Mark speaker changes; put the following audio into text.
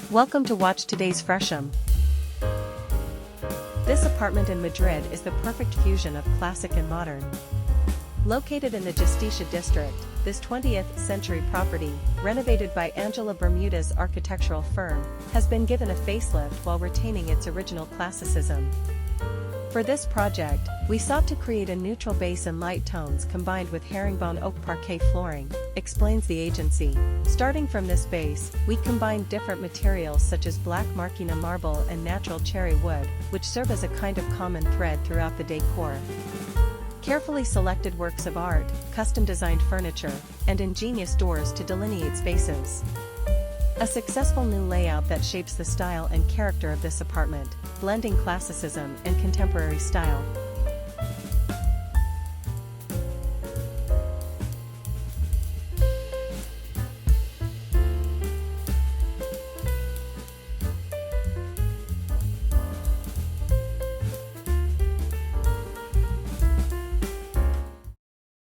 Speaker 1: Welcome to watch today's Fresham. This apartment in Madrid is the perfect fusion of classic and modern. Located in the Justicia district, this 20th century property, renovated by Ángela Bermúdez architectural firm, has been given a facelift while retaining its original classicism. For this project, we sought to create a neutral base and light tones combined with herringbone oak parquet flooring, explains the agency. Starting from this base, we combined different materials such as black Marquina marble and natural cherry wood, which serve as a kind of common thread throughout the decor. Carefully selected works of art, custom-designed furniture, and ingenious doors to delineate spaces. A successful new layout that shapes the style and character of this apartment, blending classicism and contemporary style.